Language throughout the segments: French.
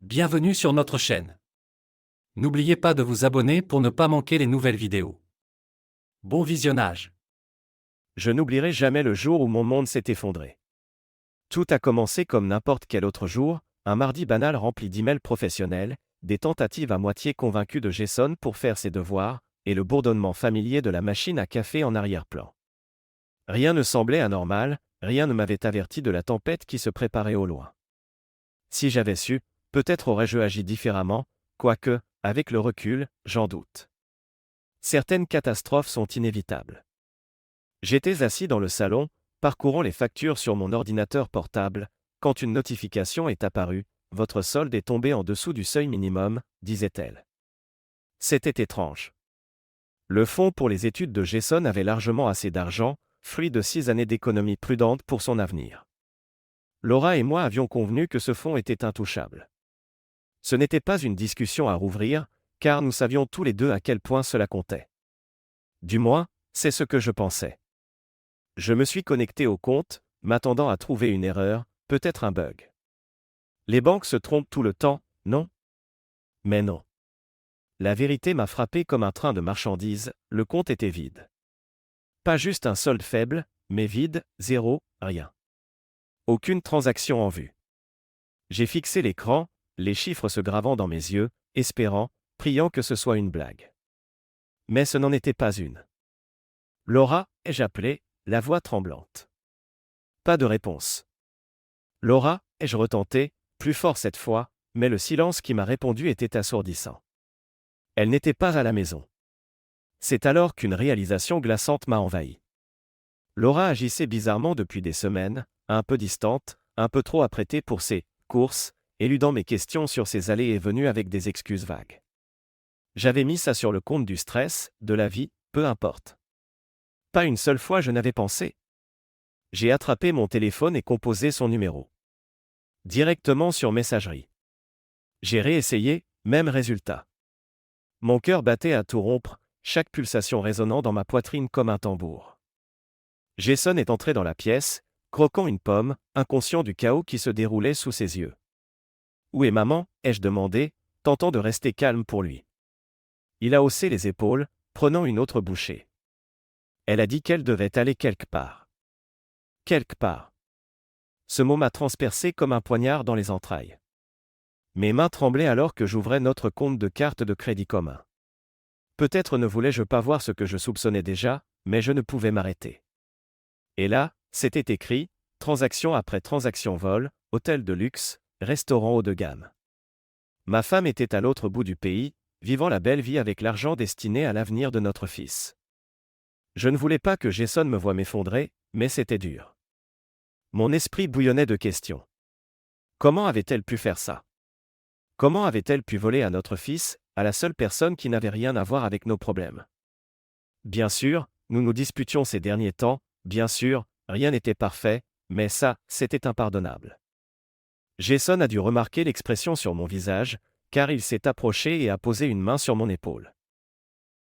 Bienvenue sur notre chaîne. N'oubliez pas de vous abonner pour ne pas manquer les nouvelles vidéos. Bon visionnage. Je n'oublierai jamais le jour où mon monde s'est effondré. Tout a commencé comme n'importe quel autre jour, un mardi banal rempli d'emails professionnels, des tentatives à moitié convaincues de Jason pour faire ses devoirs, et le bourdonnement familier de la machine à café en arrière-plan. Rien ne semblait anormal, rien ne m'avait averti de la tempête qui se préparait au loin. Si j'avais su, peut-être aurais-je agi différemment, quoique, avec le recul, j'en doute. Certaines catastrophes sont inévitables. J'étais assis dans le salon, parcourant les factures sur mon ordinateur portable, quand une notification est apparue. Votre solde est tombé en dessous du seuil minimum, disait-elle. C'était étrange. Le fonds pour les études de Jason avait largement assez d'argent, fruit de 6 années d'économie prudente pour son avenir. Laura et moi avions convenu que ce fonds était intouchable. Ce n'était pas une discussion à rouvrir, car nous savions tous les deux à quel point cela comptait. Du moins, c'est ce que je pensais. Je me suis connecté au compte, m'attendant à trouver une erreur, peut-être un bug. Les banques se trompent tout le temps, non? Mais non. La vérité m'a frappé comme un train de marchandises, le compte était vide. Pas juste un solde faible, mais vide, zéro, rien. Aucune transaction en vue. J'ai fixé l'écran, les chiffres se gravant dans mes yeux, espérant, priant que ce soit une blague. Mais ce n'en était pas une. Laura, ai-je appelé, la voix tremblante. Pas de réponse. Laura, ai-je retenté, plus fort cette fois, mais le silence qui m'a répondu était assourdissant. Elle n'était pas à la maison. C'est alors qu'une réalisation glaçante m'a envahi. Laura agissait bizarrement depuis des semaines, un peu distante, un peu trop apprêtée pour ses courses, éludant mes questions sur ses allées et venues avec des excuses vagues. J'avais mis ça sur le compte du stress, de la vie, peu importe. Pas une seule fois je n'avais pensé. J'ai attrapé mon téléphone et composé son numéro. Directement sur messagerie. J'ai réessayé, même résultat. Mon cœur battait à tout rompre, chaque pulsation résonnant dans ma poitrine comme un tambour. Jason est entré dans la pièce, croquant une pomme, inconscient du chaos qui se déroulait sous ses yeux. Où est maman? Ai-je demandé, tentant de rester calme pour lui. Il a haussé les épaules, prenant une autre bouchée. Elle a dit qu'elle devait aller quelque part. Quelque part. Ce mot m'a transpercé comme un poignard dans les entrailles. Mes mains tremblaient alors que j'ouvrais notre compte de carte de crédit commun. Peut-être ne voulais-je pas voir ce que je soupçonnais déjà, mais je ne pouvais m'arrêter. Et là, c'était écrit, transaction après transaction vol, hôtel de luxe, restaurant haut de gamme. Ma femme était à l'autre bout du pays, vivant la belle vie avec l'argent destiné à l'avenir de notre fils. Je ne voulais pas que Jason me voie m'effondrer, mais c'était dur. Mon esprit bouillonnait de questions. Comment avait-elle pu faire ça? Comment avait-elle pu voler à notre fils, à la seule personne qui n'avait rien à voir avec nos problèmes? Bien sûr, nous nous disputions ces derniers temps, bien sûr, rien n'était parfait, mais ça, c'était impardonnable. Jason a dû remarquer l'expression sur mon visage, car il s'est approché et a posé une main sur mon épaule.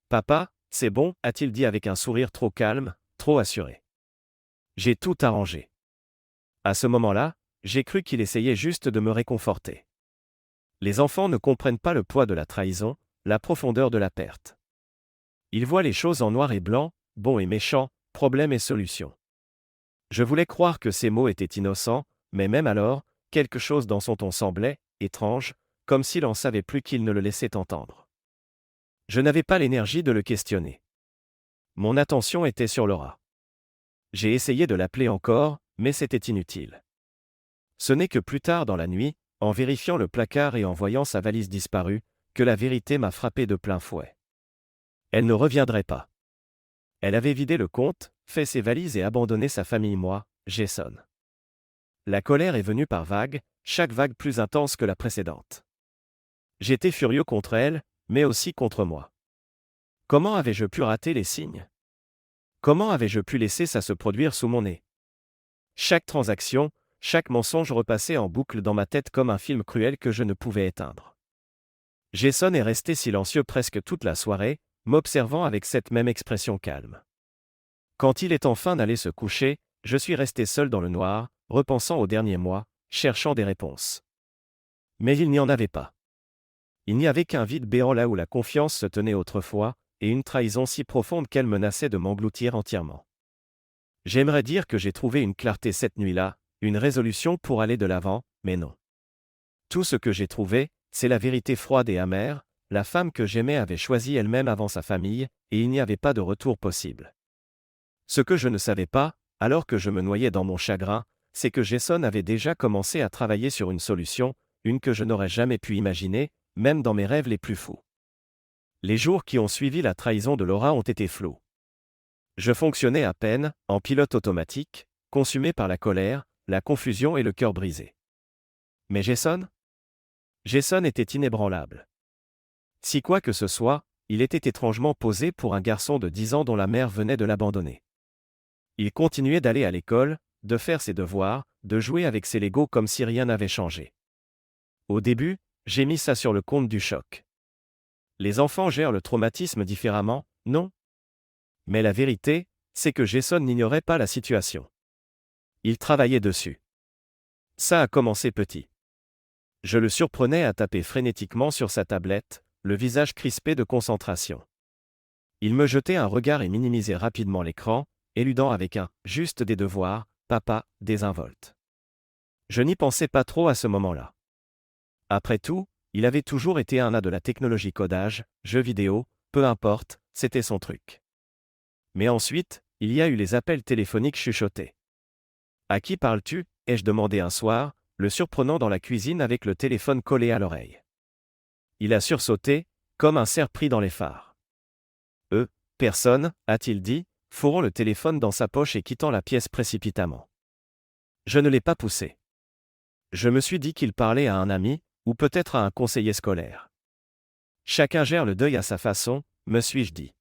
Papa, c'est bon, a-t-il dit avec un sourire trop calme, trop assuré. J'ai tout arrangé. À ce moment-là, j'ai cru qu'il essayait juste de me réconforter. Les enfants ne comprennent pas le poids de la trahison, la profondeur de la perte. Ils voient les choses en noir et blanc, bon et méchant, problème et solution. Je voulais croire que ces mots étaient innocents, mais même alors, quelque chose dans son ton semblait étrange, comme s'il en savait plus qu'il ne le laissait entendre. Je n'avais pas l'énergie de le questionner. Mon attention était sur Laura. J'ai essayé de l'appeler encore, mais c'était inutile. Ce n'est que plus tard dans la nuit, en vérifiant le placard et en voyant sa valise disparue, que la vérité m'a frappé de plein fouet. Elle ne reviendrait pas. Elle avait vidé le compte, fait ses valises et abandonné sa famille, moi, Jason. La colère est venue par vagues, chaque vague plus intense que la précédente. J'étais furieux contre elle, mais aussi contre moi. Comment avais-je pu rater les signes? Comment avais-je pu laisser ça se produire sous mon nez? Chaque transaction, chaque mensonge repassait en boucle dans ma tête comme un film cruel que je ne pouvais éteindre. Jason est resté silencieux presque toute la soirée, m'observant avec cette même expression calme. Quand il est enfin allé se coucher, je suis resté seul dans le noir, repensant aux derniers mois, cherchant des réponses. Mais il n'y en avait pas. Il n'y avait qu'un vide béant là où la confiance se tenait autrefois, et une trahison si profonde qu'elle menaçait de m'engloutir entièrement. J'aimerais dire que j'ai trouvé une clarté cette nuit-là, une résolution pour aller de l'avant, mais non. Tout ce que j'ai trouvé, c'est la vérité froide et amère, la femme que j'aimais avait choisi elle-même avant sa famille, et il n'y avait pas de retour possible. Ce que je ne savais pas, alors que je me noyais dans mon chagrin, c'est que Jason avait déjà commencé à travailler sur une solution, une que je n'aurais jamais pu imaginer, même dans mes rêves les plus fous. Les jours qui ont suivi la trahison de Laura ont été flous. Je fonctionnais à peine, en pilote automatique, consumé par la colère, la confusion et le cœur brisé. Mais Jason était inébranlable. Si quoi que ce soit, il était étrangement posé pour un garçon de 10 ans dont la mère venait de l'abandonner. Il continuait d'aller à l'école, de faire ses devoirs, de jouer avec ses Legos comme si rien n'avait changé. Au début, j'ai mis ça sur le compte du choc. Les enfants gèrent le traumatisme différemment, non? Mais la vérité, c'est que Jason n'ignorait pas la situation. Il travaillait dessus. Ça a commencé petit. Je le surprenais à taper frénétiquement sur sa tablette, le visage crispé de concentration. Il me jetait un regard et minimisait rapidement l'écran, éludant avec un « juste des devoirs, papa » désinvolte. Je n'y pensais pas trop à ce moment-là. Après tout, il avait toujours été un as de la technologie codage, jeux vidéo, peu importe, c'était son truc. Mais ensuite, il y a eu les appels téléphoniques chuchotés. « À qui parles-tu » ai-je demandé un soir, le surprenant dans la cuisine avec le téléphone collé à l'oreille. Il a sursauté, comme un cerf pris dans les phares. « Personne » a-t-il dit, fourrant le téléphone dans sa poche et quittant la pièce précipitamment. Je ne l'ai pas poussé. Je me suis dit qu'il parlait à un ami, ou peut-être à un conseiller scolaire. Chacun gère le deuil à sa façon, me suis-je dit.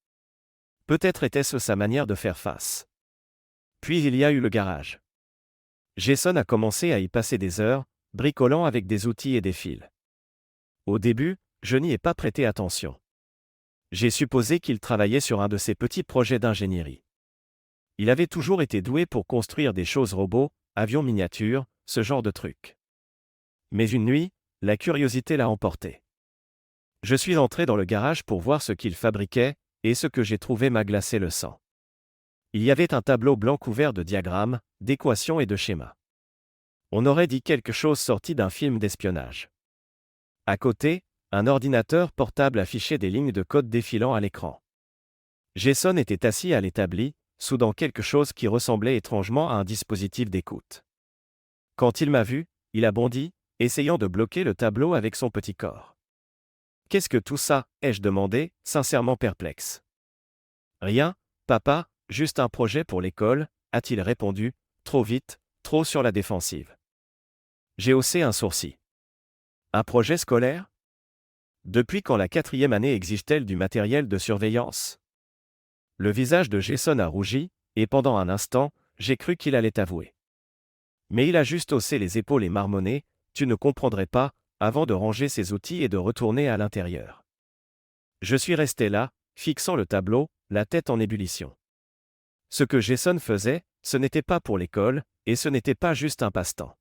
Peut-être était-ce sa manière de faire face. Puis il y a eu le garage. Jason a commencé à y passer des heures, bricolant avec des outils et des fils. Au début, je n'y ai pas prêté attention. J'ai supposé qu'il travaillait sur un de ses petits projets d'ingénierie. Il avait toujours été doué pour construire des choses robots, avions miniatures, ce genre de trucs. Mais une nuit, la curiosité l'a emporté. Je suis entré dans le garage pour voir ce qu'il fabriquait, et ce que j'ai trouvé m'a glacé le sang. Il y avait un tableau blanc couvert de diagrammes, d'équations et de schémas. On aurait dit quelque chose sorti d'un film d'espionnage. À côté, un ordinateur portable affichait des lignes de code défilant à l'écran. Jason était assis à l'établi, soudant quelque chose qui ressemblait étrangement à un dispositif d'écoute. Quand il m'a vu, il a bondi, essayant de bloquer le tableau avec son petit corps. « Qu'est-ce que tout ça » ai-je demandé, sincèrement perplexe. « Rien, papa, juste un projet pour l'école » a-t-il répondu, trop vite, trop sur la défensive. J'ai haussé un sourcil. Un projet scolaire ? Depuis quand la 4e année exige-t-elle du matériel de surveillance ? Le visage de Jason a rougi, et pendant un instant, j'ai cru qu'il allait avouer. Mais il a juste haussé les épaules et marmonné, « Tu ne comprendrais pas », avant de ranger ses outils et de retourner à l'intérieur. Je suis resté là, fixant le tableau, la tête en ébullition. Ce que Jason faisait, ce n'était pas pour l'école, et ce n'était pas juste un passe-temps.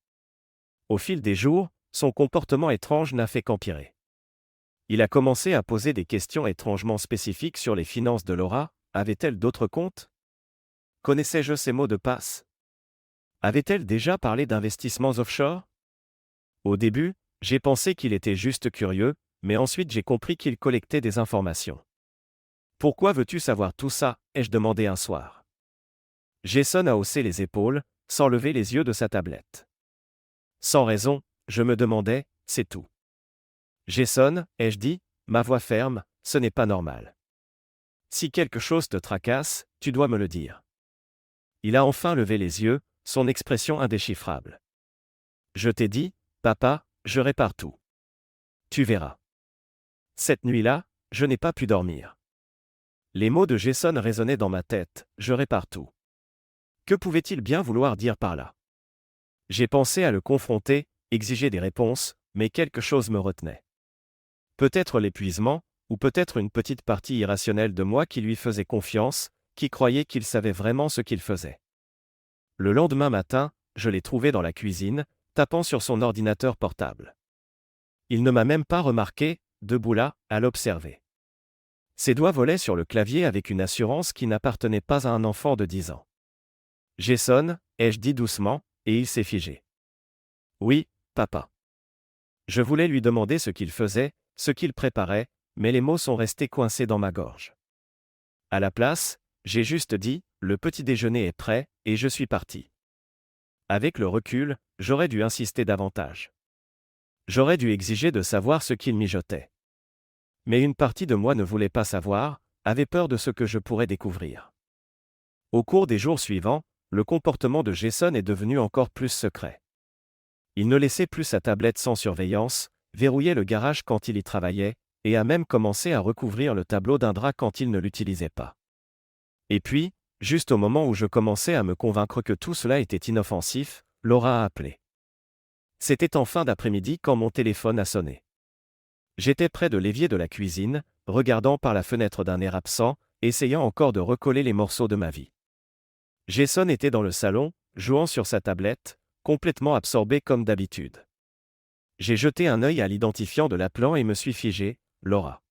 Au fil des jours, son comportement étrange n'a fait qu'empirer. Il a commencé à poser des questions étrangement spécifiques sur les finances de Laura. Avait-elle d'autres comptes ? Connaissais-je ses mots de passe ? Avait-elle déjà parlé d'investissements offshore ? Au début, j'ai pensé qu'il était juste curieux, mais ensuite j'ai compris qu'il collectait des informations. « Pourquoi veux-tu savoir tout ça » ai-je demandé un soir. Jason a haussé les épaules, sans lever les yeux de sa tablette. Sans raison, je me demandais, c'est tout. Jason, ai-je dit, ma voix ferme, ce n'est pas normal. Si quelque chose te tracasse, tu dois me le dire. Il a enfin levé les yeux, son expression indéchiffrable. Je t'ai dit, papa, je répare tout. Tu verras. Cette nuit-là, je n'ai pas pu dormir. Les mots de Jason résonnaient dans ma tête, je répare tout. Que pouvait-il bien vouloir dire par là ? J'ai pensé à le confronter, exiger des réponses, mais quelque chose me retenait. Peut-être l'épuisement, ou peut-être une petite partie irrationnelle de moi qui lui faisait confiance, qui croyait qu'il savait vraiment ce qu'il faisait. Le lendemain matin, je l'ai trouvé dans la cuisine, tapant sur son ordinateur portable. Il ne m'a même pas remarqué, debout là, à l'observer. Ses doigts volaient sur le clavier avec une assurance qui n'appartenait pas à un enfant de 10 ans. Jason, ai-je dit doucement, et il s'est figé. Oui, papa. Je voulais lui demander ce qu'il faisait, ce qu'il préparait, mais les mots sont restés coincés dans ma gorge. À la place, j'ai juste dit, le petit déjeuner est prêt, et je suis parti. Avec le recul, j'aurais dû insister davantage. J'aurais dû exiger de savoir ce qu'il mijotait. Mais une partie de moi ne voulait pas savoir, avait peur de ce que je pourrais découvrir. Au cours des jours suivants, le comportement de Jason est devenu encore plus secret. Il ne laissait plus sa tablette sans surveillance, verrouillait le garage quand il y travaillait, et a même commencé à recouvrir le tableau d'un drap quand il ne l'utilisait pas. Et puis, juste au moment où je commençais à me convaincre que tout cela était inoffensif, Laura a appelé. C'était en fin d'après-midi quand mon téléphone a sonné. J'étais près de l'évier de la cuisine, regardant par la fenêtre d'un air absent, essayant encore de recoller les morceaux de ma vie. Jason était dans le salon, jouant sur sa tablette, complètement absorbé comme d'habitude. J'ai jeté un œil à l'identifiant de l'appelant et me suis figé, Laura.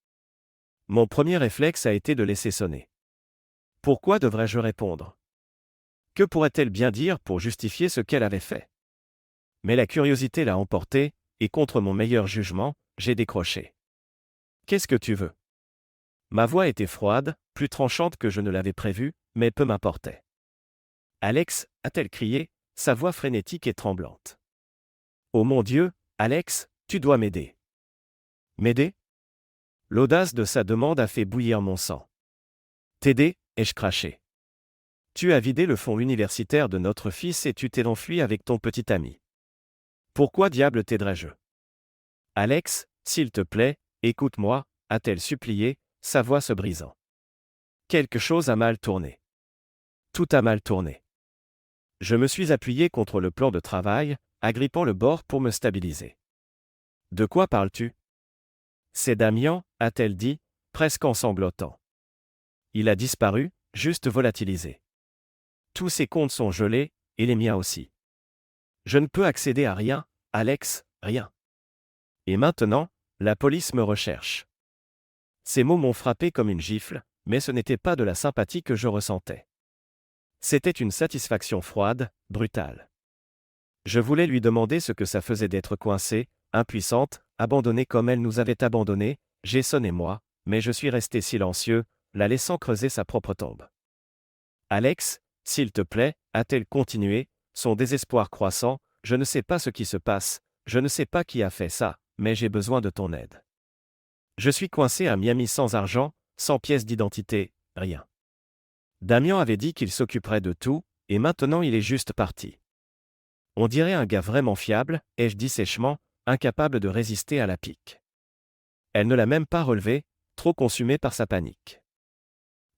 Mon premier réflexe a été de laisser sonner. Pourquoi devrais-je répondre? Que pourrait-elle bien dire pour justifier ce qu'elle avait fait? Mais la curiosité l'a emporté, et contre mon meilleur jugement, j'ai décroché. Qu'est-ce que tu veux? Ma voix était froide, plus tranchante que je ne l'avais prévu, mais peu m'importait. Alex, a-t-elle crié, sa voix frénétique et tremblante. Oh mon Dieu, Alex, tu dois m'aider. M'aider? L'audace de sa demande a fait bouillir mon sang. T'aider, ai-je craché. Tu as vidé le fonds universitaire de notre fils et tu t'es enfui avec ton petit ami. Pourquoi diable t'aiderais-je? Alex, s'il te plaît, écoute-moi, a-t-elle supplié, sa voix se brisant. Quelque chose a mal tourné. Tout a mal tourné. Je me suis appuyé contre le plan de travail, agrippant le bord pour me stabiliser. De quoi parles-tu? C'est Damien, a-t-elle dit, presque en sanglotant. Il a disparu, juste volatilisé. Tous ses comptes sont gelés, et les miens aussi. Je ne peux accéder à rien, Alex, rien. Et maintenant, la police me recherche. Ces mots m'ont frappé comme une gifle, mais ce n'était pas de la sympathie que je ressentais. C'était une satisfaction froide, brutale. Je voulais lui demander ce que ça faisait d'être coincée, impuissante, abandonnée comme elle nous avait abandonnés, Jason et moi, mais je suis resté silencieux, la laissant creuser sa propre tombe. Alex, s'il te plaît, a-t-elle continué, son désespoir croissant, je ne sais pas ce qui se passe, je ne sais pas qui a fait ça, mais j'ai besoin de ton aide. Je suis coincé à Miami sans argent, sans pièce d'identité, rien. Damien avait dit qu'il s'occuperait de tout, et maintenant il est juste parti. On dirait un gars vraiment fiable, ai-je dit sèchement, incapable de résister à la pique. Elle ne l'a même pas relevé, trop consumée par sa panique.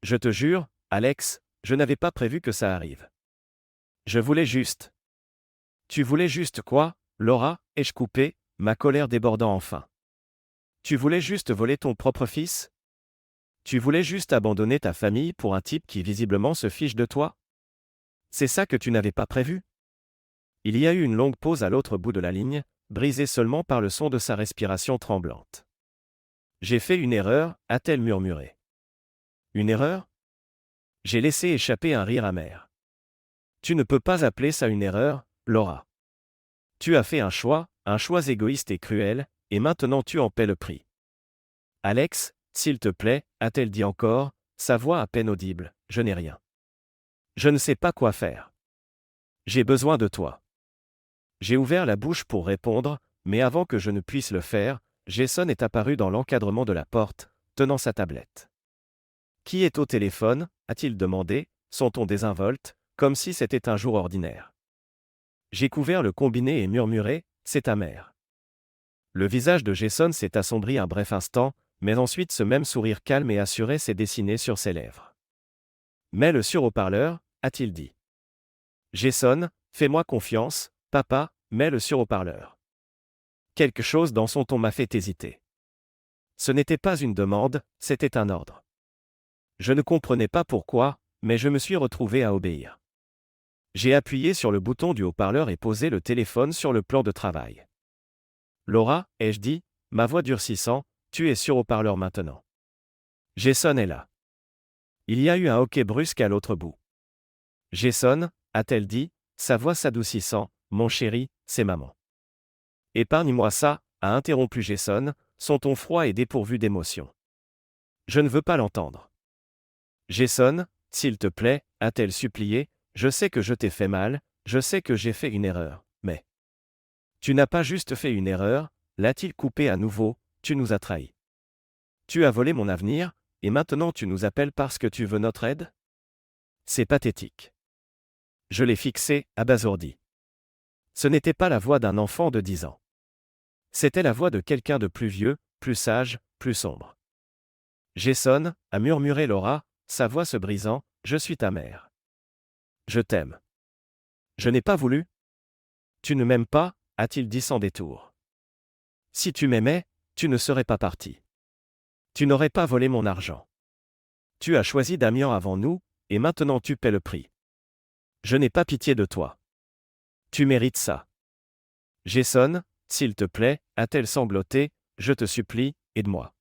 Je te jure, Alex, je n'avais pas prévu que ça arrive. Je voulais juste. Tu voulais juste quoi, Laura, ai-je coupé, ma colère débordant enfin. Tu voulais juste voler ton propre fils? Tu voulais juste abandonner ta famille pour un type qui visiblement se fiche de toi? C'est ça que tu n'avais pas prévu? Il y a eu une longue pause à l'autre bout de la ligne, brisée seulement par le son de sa respiration tremblante. J'ai fait une erreur, a-t-elle murmuré. Une erreur? J'ai laissé échapper un rire amer. Tu ne peux pas appeler ça une erreur, Laura. Tu as fait un choix égoïste et cruel, et maintenant tu en paies le prix. Alex, s'il te plaît, a-t-elle dit encore, sa voix à peine audible, je n'ai rien. Je ne sais pas quoi faire. J'ai besoin de toi. J'ai ouvert la bouche pour répondre, mais avant que je ne puisse le faire, Jason est apparu dans l'encadrement de la porte, tenant sa tablette. Qui est au téléphone? A-t-il demandé, son ton désinvolte, comme si c'était un jour ordinaire. J'ai couvert le combiné et murmuré, c'est ta mère. Le visage de Jason s'est assombri un bref instant, mais ensuite ce même sourire calme et assuré s'est dessiné sur ses lèvres. Mets-le sur haut-parleur, a-t-il dit. Jason, fais-moi confiance, papa, mets-le sur haut-parleur. Quelque chose dans son ton m'a fait hésiter. Ce n'était pas une demande, c'était un ordre. Je ne comprenais pas pourquoi, mais je me suis retrouvé à obéir. J'ai appuyé sur le bouton du haut-parleur et posé le téléphone sur le plan de travail. Laura, ai-je dit, ma voix durcissant, tu es sur haut-parleur maintenant. Jason est là. Il y a eu un hoquet brusque à l'autre bout. Jason, a-t-elle dit, sa voix s'adoucissant, mon chéri, c'est maman. Épargne-moi ça, a interrompu Jason, son ton froid et dépourvu d'émotion. Je ne veux pas l'entendre. Jason, s'il te plaît, a-t-elle supplié, je sais que je t'ai fait mal, je sais que j'ai fait une erreur, mais... Tu n'as pas juste fait une erreur, l'a-t-il coupé à nouveau, tu nous as trahis. Tu as volé mon avenir, et maintenant tu nous appelles parce que tu veux notre aide? C'est pathétique. Je l'ai fixé, abasourdi. Ce n'était pas la voix d'un enfant de 10 ans. C'était la voix de quelqu'un de plus vieux, plus sage, plus sombre. Jason, a murmuré Laura, sa voix se brisant, je suis ta mère. Je t'aime. Je n'ai pas voulu. Tu ne m'aimes pas, a-t-il dit sans détour. Si tu m'aimais, tu ne serais pas parti. Tu n'aurais pas volé mon argent. Tu as choisi Damien avant nous, et maintenant tu paies le prix. Je n'ai pas pitié de toi. Tu mérites ça. Jason, s'il te plaît, a-t-elle sangloté, je te supplie, aide-moi.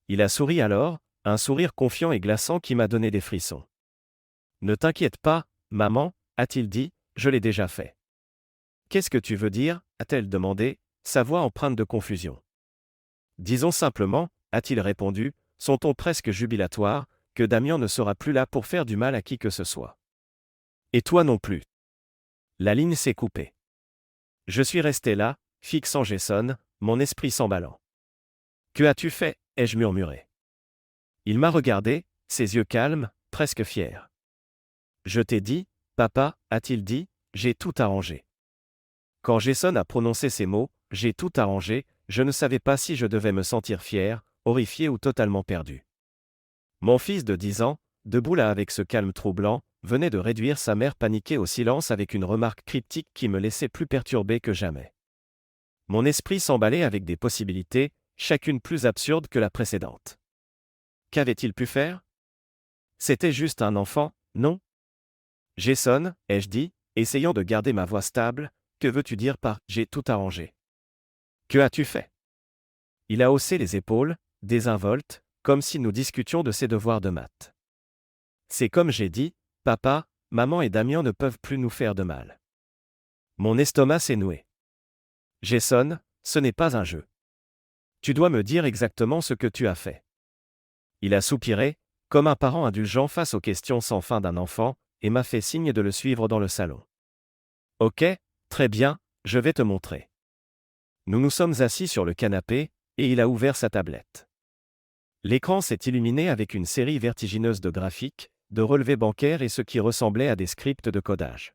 Il a souri alors, un sourire confiant et glaçant qui m'a donné des frissons. Ne t'inquiète pas, maman, a-t-il dit, je l'ai déjà fait. Qu'est-ce que tu veux dire, a-t-elle demandé, sa voix empreinte de confusion. Disons simplement, a-t-il répondu, son ton presque jubilatoire, que Damien ne sera plus là pour faire du mal à qui que ce soit. Et toi non plus. La ligne s'est coupée. Je suis resté là, fixant Jason, mon esprit s'emballant. Que as-tu fait, ai-je murmuré. Il m'a regardé, ses yeux calmes, presque fiers. Je t'ai dit, papa, a-t-il dit, j'ai tout arrangé. Quand Jason a prononcé ces mots, j'ai tout arrangé, je ne savais pas si je devais me sentir fier, horrifié ou totalement perdu. Mon fils de 10 ans, debout là avec ce calme troublant, venait de réduire sa mère paniquée au silence avec une remarque cryptique qui me laissait plus perturbé que jamais. Mon esprit s'emballait avec des possibilités, chacune plus absurde que la précédente. Qu'avait-il pu faire? C'était juste un enfant, non? Jason, ai-je dit, essayant de garder ma voix stable, que veux-tu dire par « j'ai tout arrangé » ? Que as-tu fait? Il a haussé les épaules, désinvolte, comme si nous discutions de ses devoirs de maths. C'est comme j'ai dit, papa, maman et Damien ne peuvent plus nous faire de mal. Mon estomac s'est noué. Jason, ce n'est pas un jeu. Tu dois me dire exactement ce que tu as fait. Il a soupiré, comme un parent indulgent face aux questions sans fin d'un enfant, et m'a fait signe de le suivre dans le salon. Ok, très bien, je vais te montrer. Nous nous sommes assis sur le canapé, et il a ouvert sa tablette. L'écran s'est illuminé avec une série vertigineuse de graphiques, de relevés bancaires et ce qui ressemblait à des scripts de codage.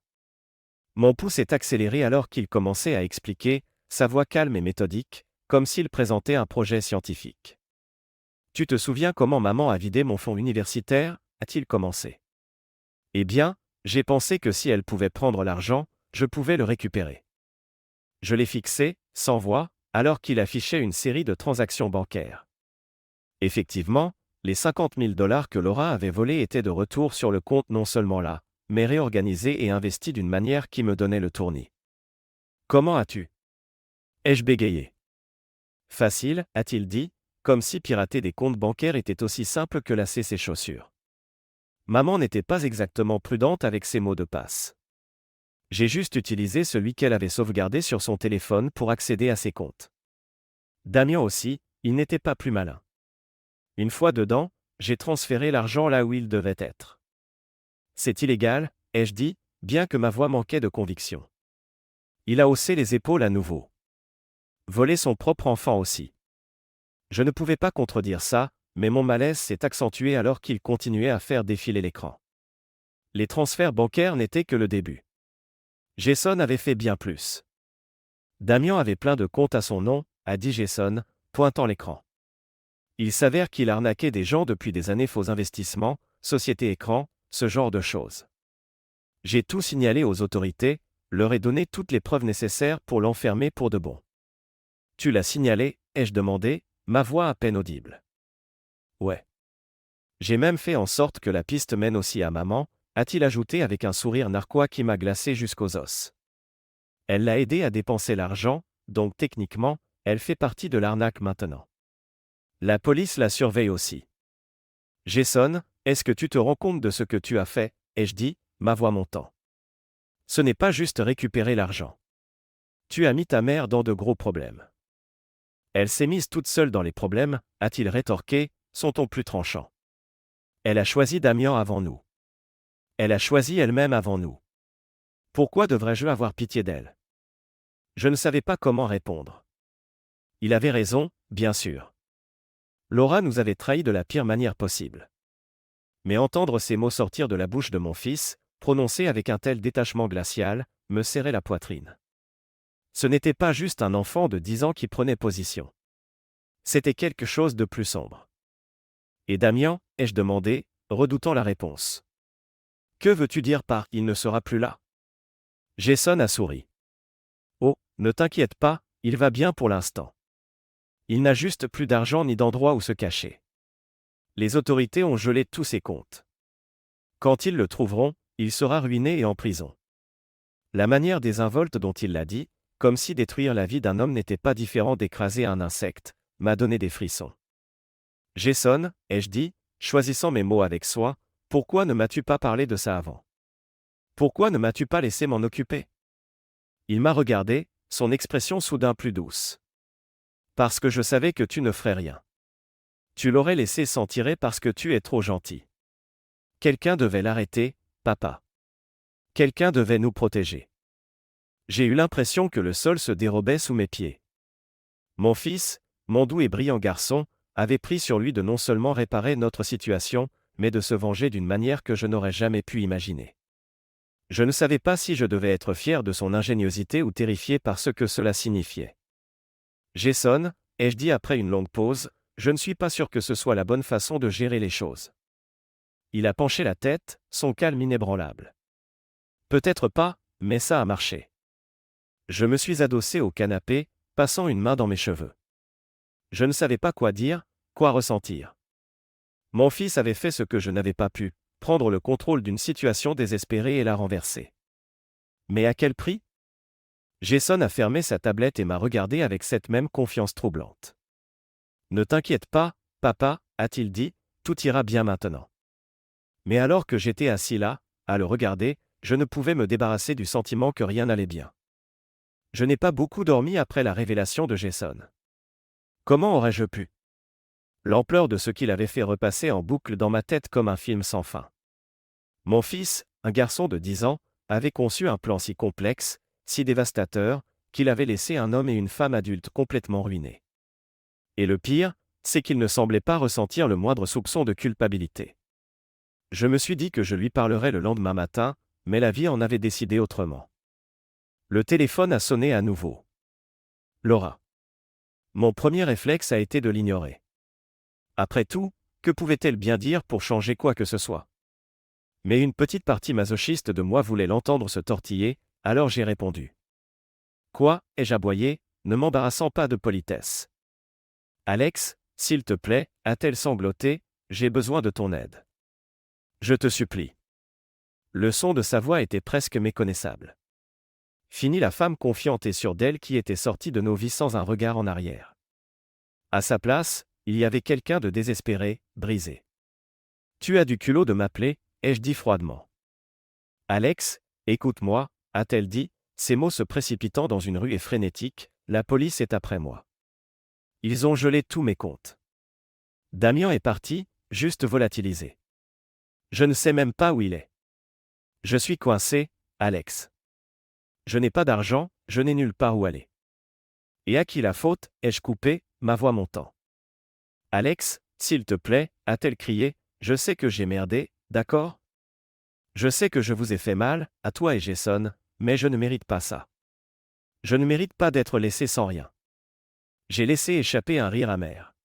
Mon pouls s'est accéléré alors qu'il commençait à expliquer, sa voix calme et méthodique, comme s'il présentait un projet scientifique. Tu te souviens comment maman a vidé mon fonds universitaire, a-t-il commencé. Eh bien, j'ai pensé que si elle pouvait prendre l'argent, je pouvais le récupérer. Je l'ai fixé, sans voix, alors qu'il affichait une série de transactions bancaires. Effectivement, les 50 000 $ que Laura avait volés étaient de retour sur le compte non seulement là, mais réorganisés et investis d'une manière qui me donnait le tournis. Comment as-tu? Ai-je bégayé. Facile, a-t-il dit, comme si pirater des comptes bancaires était aussi simple que lasser ses chaussures. Maman n'était pas exactement prudente avec ses mots de passe. J'ai juste utilisé celui qu'elle avait sauvegardé sur son téléphone pour accéder à ses comptes. Damien aussi, il n'était pas plus malin. Une fois dedans, j'ai transféré l'argent là où il devait être. C'est illégal, ai-je dit, bien que ma voix manquait de conviction. Il a haussé les épaules à nouveau. Voler son propre enfant aussi. Je ne pouvais pas contredire ça, mais mon malaise s'est accentué alors qu'il continuait à faire défiler l'écran. Les transferts bancaires n'étaient que le début. Jason avait fait bien plus. Damien avait plein de comptes à son nom, a dit Jason, pointant l'écran. Il s'avère qu'il arnaquait des gens depuis des années, faux investissements, société écran, ce genre de choses. J'ai tout signalé aux autorités, leur ai donné toutes les preuves nécessaires pour l'enfermer pour de bon. Tu l'as signalé, ai-je demandé, ma voix à peine audible. Ouais. J'ai même fait en sorte que la piste mène aussi à maman, a-t-il ajouté avec un sourire narquois qui m'a glacé jusqu'aux os. Elle l'a aidé à dépenser l'argent, donc techniquement, Elle fait partie de l'arnaque maintenant. La police la surveille aussi. Jason, est-ce que tu te rends compte de ce que tu as fait, ai-je dit, ma voix montant. Ce n'est pas juste récupérer l'argent. Tu as mis ta mère dans de gros problèmes. Elle s'est mise toute seule dans les problèmes, a-t-il rétorqué, son ton plus tranchant. Elle a choisi Damian avant nous. Elle a choisi elle-même avant nous. Pourquoi devrais-je avoir pitié d'elle? Je ne savais pas comment répondre. Il avait raison, bien sûr. Laura nous avait trahis de la pire manière possible. Mais entendre ces mots sortir de la bouche de mon fils, prononcés avec un tel détachement glacial, me serrait la poitrine. Ce n'était pas juste un enfant de 10 ans qui prenait position. C'était quelque chose de plus sombre. Et Damian, ai-je demandé, redoutant la réponse. Que veux-tu dire par « il ne sera plus là » Jason a souri. Oh, ne t'inquiète pas, il va bien pour l'instant. Il n'a juste plus d'argent ni d'endroit où se cacher. Les autorités ont gelé tous ses comptes. Quand ils le trouveront, il sera ruiné et en prison. La manière désinvolte dont il l'a dit, comme si détruire la vie d'un homme n'était pas différent d'écraser un insecte, m'a donné des frissons. Jason, ai-je dit, choisissant mes mots avec soin, pourquoi ne m'as-tu pas parlé de ça avant? Pourquoi ne m'as-tu pas laissé m'en occuper? Il m'a regardé, son expression soudain plus douce. Parce que je savais que tu ne ferais rien. Tu l'aurais laissé s'en tirer parce que tu es trop gentil. Quelqu'un devait l'arrêter, papa. Quelqu'un devait nous protéger. J'ai eu l'impression que le sol se dérobait sous mes pieds. Mon fils, mon doux et brillant garçon, avait pris sur lui de non seulement réparer notre situation, mais de se venger d'une manière que je n'aurais jamais pu imaginer. Je ne savais pas si je devais être fier de son ingéniosité ou terrifié par ce que cela signifiait. Jason, ai-je dit après une longue pause, je ne suis pas sûr que ce soit la bonne façon de gérer les choses. Il a penché la tête, son calme inébranlable. Peut-être pas, mais ça a marché. Je me suis adossé au canapé, passant une main dans mes cheveux. Je ne savais pas quoi dire, quoi ressentir. Mon fils avait fait ce que je n'avais pas pu, prendre le contrôle d'une situation désespérée et la renverser. Mais à quel prix? Jason a fermé sa tablette et m'a regardé avec cette même confiance troublante. Ne t'inquiète pas, papa, a-t-il dit, tout ira bien maintenant. Mais alors que j'étais assis là, à le regarder, je ne pouvais me débarrasser du sentiment que rien n'allait bien. Je n'ai pas beaucoup dormi après la révélation de Jason. Comment aurais-je pu? L'ampleur de ce qu'il avait fait repassait en boucle dans ma tête comme un film sans fin. Mon fils, un garçon de 10 ans, avait conçu un plan si complexe, si dévastateur, qu'il avait laissé un homme et une femme adultes complètement ruinés. Et le pire, c'est qu'il ne semblait pas ressentir le moindre soupçon de culpabilité. Je me suis dit que je lui parlerais le lendemain matin, mais la vie en avait décidé autrement. Le téléphone a sonné à nouveau. Laura. Mon premier réflexe a été de l'ignorer. Après tout, que pouvait-elle bien dire pour changer quoi que ce soit? Mais une petite partie masochiste de moi voulait l'entendre se tortiller, alors j'ai répondu. Quoi, ai-je aboyé, ne m'embarrassant pas de politesse. Alex, s'il te plaît, a-t-elle sangloté, j'ai besoin de ton aide. Je te supplie. Le son de sa voix était presque méconnaissable. Fini la femme confiante et sûre d'elle qui était sortie de nos vies sans un regard en arrière. À sa place, il y avait quelqu'un de désespéré, brisé. Tu as du culot de m'appeler, ai-je dit froidement. Alex, écoute-moi, a-t-elle dit, ces mots se précipitant dans une ruée frénétique, la police est après moi. Ils ont gelé tous mes comptes. Damian est parti, juste volatilisé. Je ne sais même pas où il est. Je suis coincé, Alex. Je n'ai pas d'argent, je n'ai nulle part où aller. Et à qui la faute, ai-je coupé, ma voix montant. Alex, s'il te plaît, a-t-elle crié, je sais que j'ai merdé, d'accord? Je sais que je vous ai fait mal, à toi et Jason, mais je ne mérite pas ça. Je ne mérite pas d'être laissé sans rien. J'ai laissé échapper un rire amer.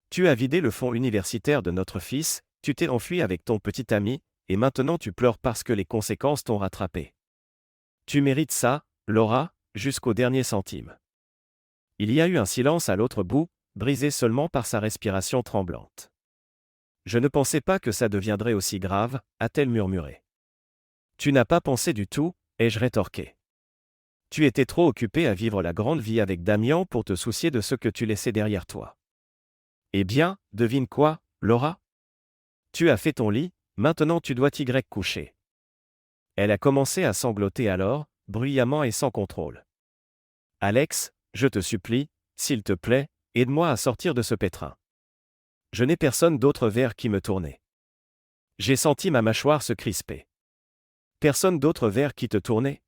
Tu as vidé le fonds universitaire de notre fils, tu t'es enfui avec ton petit ami, et maintenant tu pleures parce que les conséquences t'ont rattrapé. Tu mérites ça, Laura, jusqu'au dernier centime. Il y a eu un silence à l'autre bout, brisé seulement par sa respiration tremblante. Je ne pensais pas que ça deviendrait aussi grave, a-t-elle murmuré. Tu n'as pas pensé du tout, ai-je rétorqué. Tu étais trop occupé à vivre la grande vie avec Damian pour te soucier de ce que tu laissais derrière toi. Eh bien, devine quoi, Laura? Tu as fait ton lit, maintenant tu dois t'y coucher. Elle a commencé à sangloter alors, bruyamment et sans contrôle. Alex, je te supplie, s'il te plaît, aide-moi à sortir de ce pétrin. Je n'ai personne d'autre vers qui me tourner. J'ai senti ma mâchoire se crisper. Personne d'autre vers qui te tourner?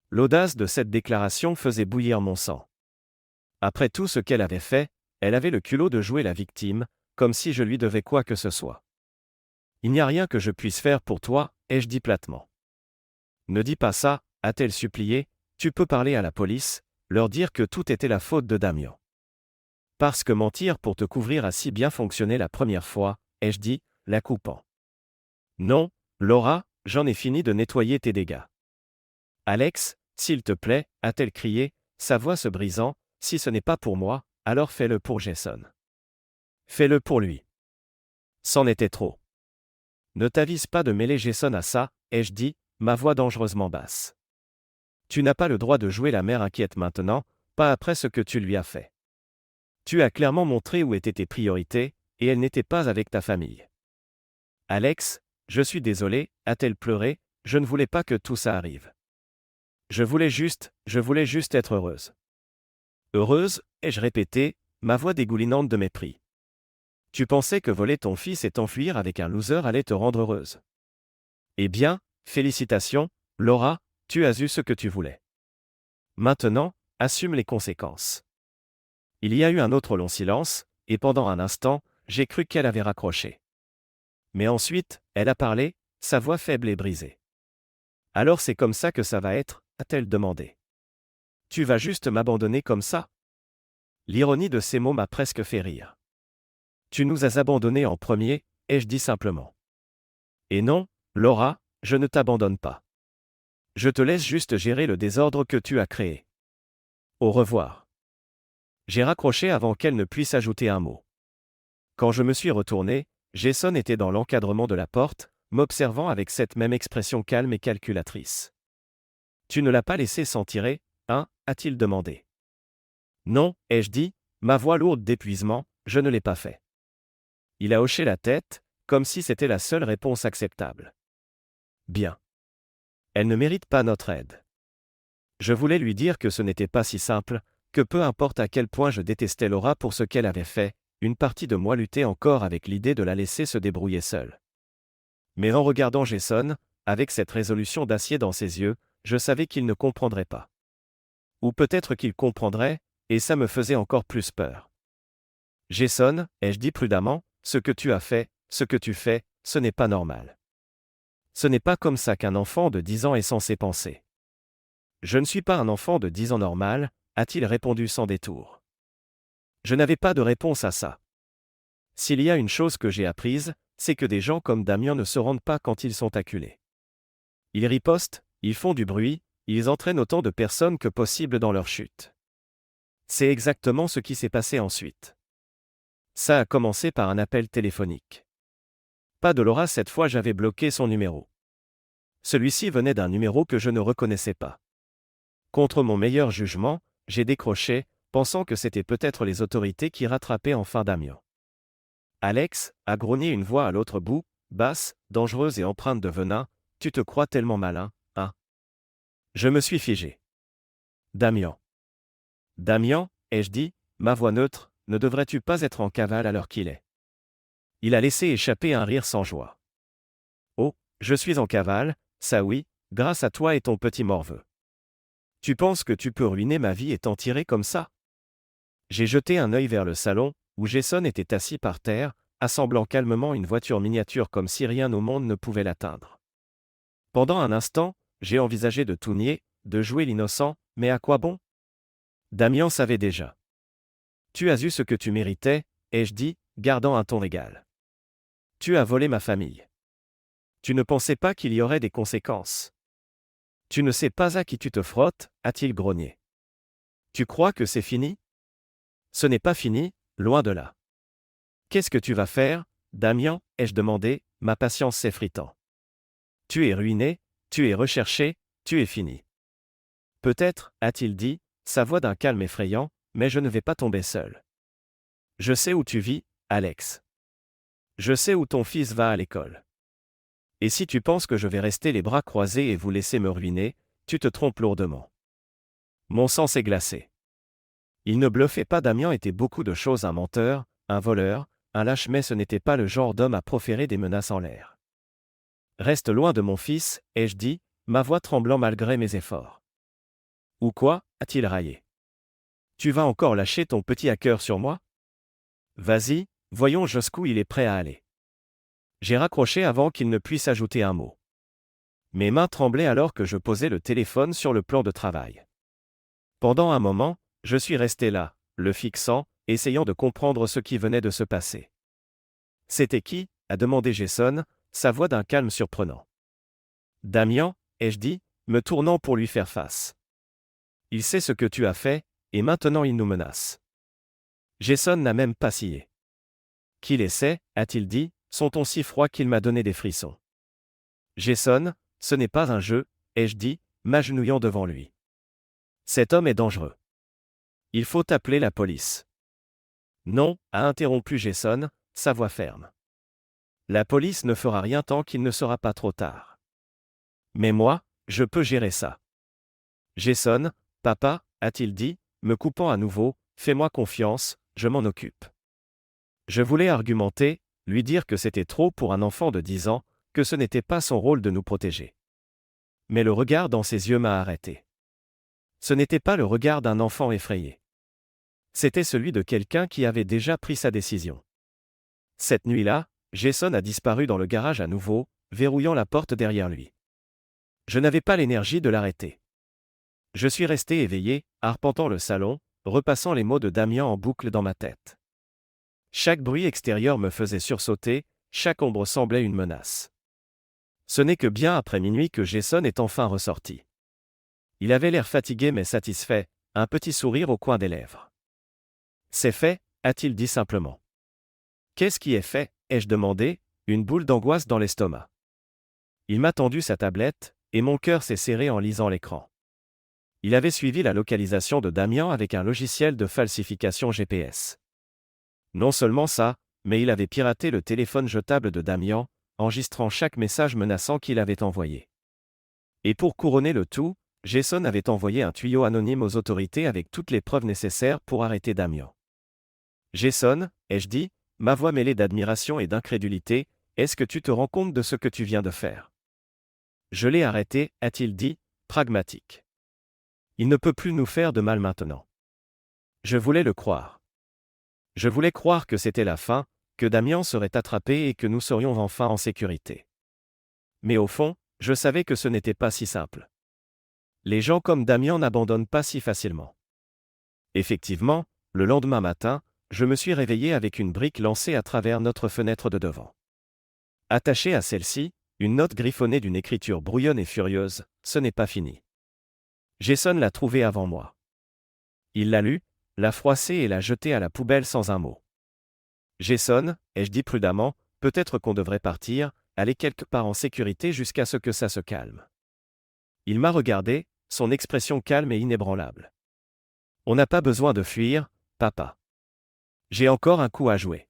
L'audace de cette déclaration faisait bouillir mon sang. Après tout ce qu'elle avait fait, elle avait le culot de jouer la victime, comme si je lui devais quoi que ce soit. Il n'y a rien que je puisse faire pour toi, ai-je dit platement. Ne dis pas ça, a-t-elle supplié, tu peux parler à la police, leur dire que tout était la faute de Damian. Parce que mentir pour te couvrir a si bien fonctionné la première fois, ai-je dit, la coupant. Non, Laura, j'en ai fini de nettoyer tes dégâts. Alex, s'il te plaît, a-t-elle crié, sa voix se brisant, si ce n'est pas pour moi, alors fais-le pour Jason. Fais-le pour lui. C'en était trop. Ne t'avise pas de mêler Jason à ça, ai-je dit, ma voix dangereusement basse. Tu n'as pas le droit de jouer la mère inquiète maintenant, pas après ce que tu lui as fait. Tu as clairement montré où étaient tes priorités, et elles n'étaient pas avec ta famille. Alex, je suis désolé, a-t-elle pleuré, je ne voulais pas que tout ça arrive. Je voulais juste être heureuse. Heureuse, ai-je répété, ma voix dégoulinante de mépris. Tu pensais que voler ton fils et t'enfuir avec un loser allait te rendre heureuse. Eh bien, félicitations, Laura, tu as eu ce que tu voulais. Maintenant, assume les conséquences. Il y a eu un autre long silence, et pendant un instant, j'ai cru qu'elle avait raccroché. Mais ensuite, elle a parlé, sa voix faible et brisée. Alors c'est comme ça que ça va être, a-t-elle demandé. Tu vas juste m'abandonner comme ça? L'ironie de ces mots m'a presque fait rire. Tu nous as abandonnés en premier, ai-je dit simplement. Et non, Laura, je ne t'abandonne pas. Je te laisse juste gérer le désordre que tu as créé. Au revoir. J'ai raccroché avant qu'elle ne puisse ajouter un mot. Quand je me suis retourné, Jason était dans l'encadrement de la porte, m'observant avec cette même expression calme et calculatrice. Tu ne l'as pas laissé s'en tirer, hein, a-t-il demandé. Non, ai-je dit, ma voix lourde d'épuisement, je ne l'ai pas fait. Il a hoché la tête, comme si c'était la seule réponse acceptable. Bien. Elle ne mérite pas notre aide. Je voulais lui dire que ce n'était pas si simple, que peu importe à quel point je détestais Laura pour ce qu'elle avait fait, une partie de moi luttait encore avec l'idée de la laisser se débrouiller seule. Mais en regardant Jason, avec cette résolution d'acier dans ses yeux, je savais qu'il ne comprendrait pas. Ou peut-être qu'il comprendrait, et ça me faisait encore plus peur. Jason, ai-je dit prudemment, ce que tu as fait, ce que tu fais, ce n'est pas normal. Ce n'est pas comme ça qu'un enfant de 10 ans est censé penser. Je ne suis pas un enfant de 10 ans normal, a-t-il répondu sans détour. Je n'avais pas de réponse à ça. S'il y a une chose que j'ai apprise, c'est que des gens comme Damian ne se rendent pas quand ils sont acculés. Ils ripostent, ils font du bruit, ils entraînent autant de personnes que possible dans leur chute. C'est exactement ce qui s'est passé ensuite. Ça a commencé par un appel téléphonique. Pas de Laura cette fois, j'avais bloqué son numéro. Celui-ci venait d'un numéro que je ne reconnaissais pas. Contre mon meilleur jugement, j'ai décroché, pensant que c'était peut-être les autorités qui rattrapaient enfin Damian. Alex, a grogné une voix à l'autre bout, basse, dangereuse et empreinte de venin, tu te crois tellement malin, hein? Je me suis figé. Damian. Damian, ai-je dit, ma voix neutre, ne devrais-tu pas être en cavale à l'heure qu'il est? Il a laissé échapper un rire sans joie. Oh, je suis en cavale, ça oui, grâce à toi et ton petit morveux. Tu penses que tu peux ruiner ma vie et t'en tirer comme ça? J'ai jeté un œil vers le salon, où Jason était assis par terre, assemblant calmement une voiture miniature comme si rien au monde ne pouvait l'atteindre. Pendant un instant, j'ai envisagé de tout nier, de jouer l'innocent, mais à quoi bon? Damian savait déjà. Tu as eu ce que tu méritais, ai-je dit, gardant un ton égal. Tu as volé ma famille. Tu ne pensais pas qu'il y aurait des conséquences. Tu ne sais pas à qui tu te frottes, a-t-il grogné. Tu crois que c'est fini? Ce n'est pas fini, loin de là. Qu'est-ce que tu vas faire, Damian, ai-je demandé, ma patience s'effritant. Tu es ruiné, tu es recherché, tu es fini. Peut-être, a-t-il dit, sa voix d'un calme effrayant, mais je ne vais pas tomber seul. Je sais où tu vis, Alex. Je sais où ton fils va à l'école. Et si tu penses que je vais rester les bras croisés et vous laisser me ruiner, tu te trompes lourdement. Mon sang s'est glacé. Il ne bluffait pas. Damien était beaucoup de choses, un menteur, un voleur, un lâche, mais ce n'était pas le genre d'homme à proférer des menaces en l'air. Reste loin de mon fils, ai-je dit, ma voix tremblant malgré mes efforts. Ou quoi, a-t-il raillé. Tu vas encore lâcher ton petit hacker sur moi? Vas-y, voyons jusqu'où il est prêt à aller. J'ai raccroché avant qu'il ne puisse ajouter un mot. Mes mains tremblaient alors que je posais le téléphone sur le plan de travail. Pendant un moment, je suis resté là, le fixant, essayant de comprendre ce qui venait de se passer. C'était qui? A demandé Jason, sa voix d'un calme surprenant. Damien, ai-je dit, me tournant pour lui faire face. Il sait ce que tu as fait, et maintenant il nous menace. Jason n'a même pas scié. Qu'il essaie, a-t-il dit, son ton si froid qu'il m'a donné des frissons. Jason, ce n'est pas un jeu, ai-je dit, m'agenouillant devant lui. Cet homme est dangereux. Il faut appeler la police. Non, a interrompu Jason, sa voix ferme. La police ne fera rien tant qu'il ne sera pas trop tard. Mais moi, je peux gérer ça. Jason, papa, a-t-il dit, me coupant à nouveau, fais-moi confiance, je m'en occupe. Je voulais argumenter, lui dire que c'était trop pour un enfant de 10 ans, que ce n'était pas son rôle de nous protéger. Mais le regard dans ses yeux m'a arrêté. Ce n'était pas le regard d'un enfant effrayé. C'était celui de quelqu'un qui avait déjà pris sa décision. Cette nuit-là, Jason a disparu dans le garage à nouveau, verrouillant la porte derrière lui. Je n'avais pas l'énergie de l'arrêter. Je suis resté éveillé, arpentant le salon, repassant les mots de Damien en boucle dans ma tête. Chaque bruit extérieur me faisait sursauter, chaque ombre semblait une menace. Ce n'est que bien après minuit que Jason est enfin ressorti. Il avait l'air fatigué mais satisfait, un petit sourire au coin des lèvres. C'est fait, a-t-il dit simplement. Qu'est-ce qui est fait, ai-je demandé, une boule d'angoisse dans l'estomac. Il m'a tendu sa tablette, et mon cœur s'est serré en lisant l'écran. Il avait suivi la localisation de Damien avec un logiciel de falsification GPS. Non seulement ça, mais il avait piraté le téléphone jetable de Damien, enregistrant chaque message menaçant qu'il avait envoyé. Et pour couronner le tout, Jason avait envoyé un tuyau anonyme aux autorités avec toutes les preuves nécessaires pour arrêter Damien. Jason, ai-je dit, ma voix mêlée d'admiration et d'incrédulité, est-ce que tu te rends compte de ce que tu viens de faire? Je l'ai arrêté, a-t-il dit, pragmatique. Il ne peut plus nous faire de mal maintenant. Je voulais le croire. Je voulais croire que c'était la fin, que Damien serait attrapé et que nous serions enfin en sécurité. Mais au fond, je savais que ce n'était pas si simple. Les gens comme Damien n'abandonnent pas si facilement. Effectivement, le lendemain matin, je me suis réveillé avec une brique lancée à travers notre fenêtre de devant. Attachée à celle-ci, une note griffonnée d'une écriture brouillonne et furieuse, ce n'est pas fini. Jason l'a trouvée avant moi. Il l'a lue, l'a froissée et l'a jetée à la poubelle sans un mot. Jason, ai-je dit prudemment, peut-être qu'on devrait partir, aller quelque part en sécurité jusqu'à ce que ça se calme. Il m'a regardé, son expression calme et inébranlable. On n'a pas besoin de fuir, papa. J'ai encore un coup à jouer.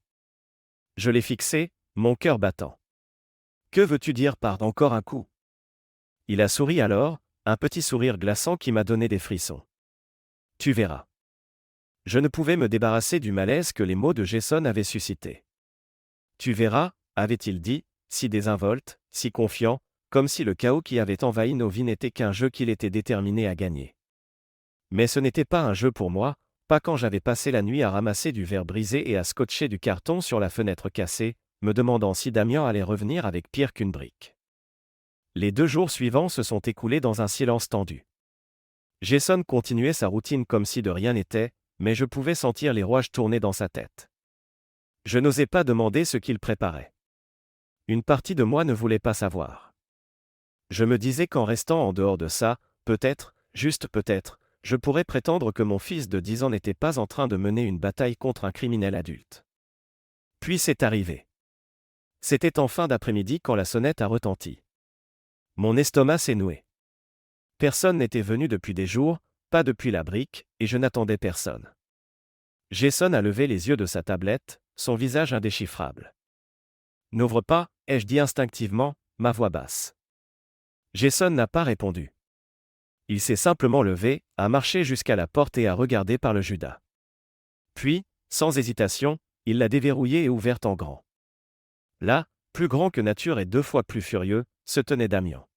Je l'ai fixé, mon cœur battant. Que veux-tu dire par encore un coup? Il a souri alors, un petit sourire glaçant qui m'a donné des frissons. Tu verras. Je ne pouvais me débarrasser du malaise que les mots de Jason avaient suscité. Tu verras, avait-il dit, si désinvolte, si confiant, comme si le chaos qui avait envahi nos vies n'était qu'un jeu qu'il était déterminé à gagner. Mais ce n'était pas un jeu pour moi, pas quand j'avais passé la nuit à ramasser du verre brisé et à scotcher du carton sur la fenêtre cassée, me demandant si Damien allait revenir avec pire qu'une brique. Les 2 jours suivants se sont écoulés dans un silence tendu. Jason continuait sa routine comme si de rien n'était, mais je pouvais sentir les rouages tourner dans sa tête. Je n'osais pas demander ce qu'il préparait. Une partie de moi ne voulait pas savoir. Je me disais qu'en restant en dehors de ça, peut-être, juste peut-être, je pourrais prétendre que mon fils de 10 ans n'était pas en train de mener une bataille contre un criminel adulte. Puis c'est arrivé. C'était en fin d'après-midi quand la sonnette a retenti. Mon estomac s'est noué. Personne n'était venu depuis des jours, pas depuis la brique, et je n'attendais personne. Jason a levé les yeux de sa tablette, son visage indéchiffrable. N'ouvre pas, ai-je dit instinctivement, ma voix basse. Jason n'a pas répondu. Il s'est simplement levé, a marché jusqu'à la porte et a regardé par le Judas. Puis, sans hésitation, il l'a déverrouillée et ouverte en grand. Là, plus grand que nature et 2 fois plus furieux, se tenait Damian.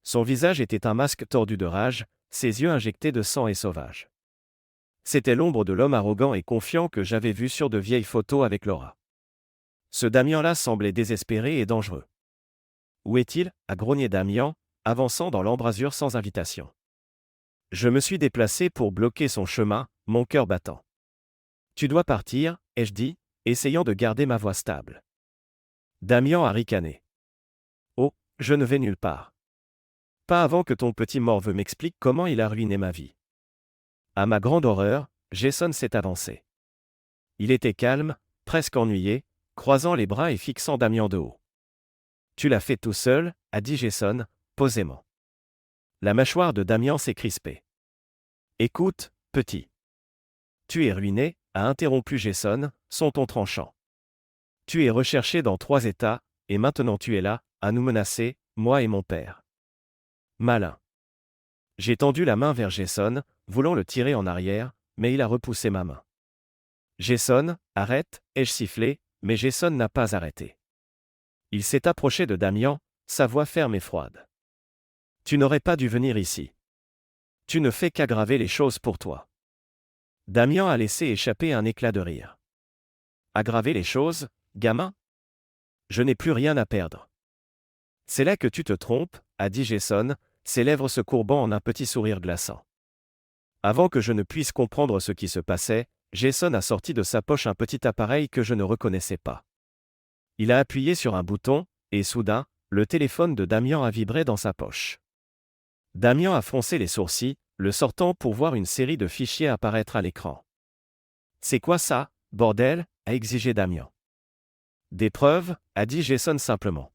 Son visage était un masque tordu de rage, ses yeux injectés de sang et sauvages. C'était l'ombre de l'homme arrogant et confiant que j'avais vu sur de vieilles photos avec Laura. Ce Damian-là semblait désespéré et dangereux. Où est-il ? A grogné Damian, avançant dans l'embrasure sans invitation. Je me suis déplacé pour bloquer son chemin, mon cœur battant. Tu dois partir, ai-je dit, essayant de garder ma voix stable. Damian a ricané. Oh, je ne vais nulle part. Pas avant que ton petit morveux m'explique comment il a ruiné ma vie. À ma grande horreur, Jason s'est avancé. Il était calme, presque ennuyé, croisant les bras et fixant Damian de haut. Tu l'as fait tout seul, a dit Jason, posément. La mâchoire de Damian s'est crispée. Écoute, petit. Tu es ruiné, a interrompu Jason, son ton tranchant. Tu es recherché dans 3 États, et maintenant tu es là, à nous menacer, moi et mon père. Malin. J'ai tendu la main vers Jason, voulant le tirer en arrière, mais il a repoussé ma main. Jason, arrête, ai-je sifflé, mais Jason n'a pas arrêté. Il s'est approché de Damian, sa voix ferme et froide. Tu n'aurais pas dû venir ici. Tu ne fais qu'aggraver les choses pour toi. Damian a laissé échapper un éclat de rire. Aggraver les choses, gamin ? Je n'ai plus rien à perdre. C'est là que tu te trompes, a dit Jason, ses lèvres se courbant en un petit sourire glaçant. Avant que je ne puisse comprendre ce qui se passait, Jason a sorti de sa poche un petit appareil que je ne reconnaissais pas. Il a appuyé sur un bouton, et soudain, le téléphone de Damian a vibré dans sa poche. Damian a froncé les sourcils, le sortant pour voir une série de fichiers apparaître à l'écran. C'est quoi ça, bordel ? A exigé Damian. Des preuves, a dit Jason simplement.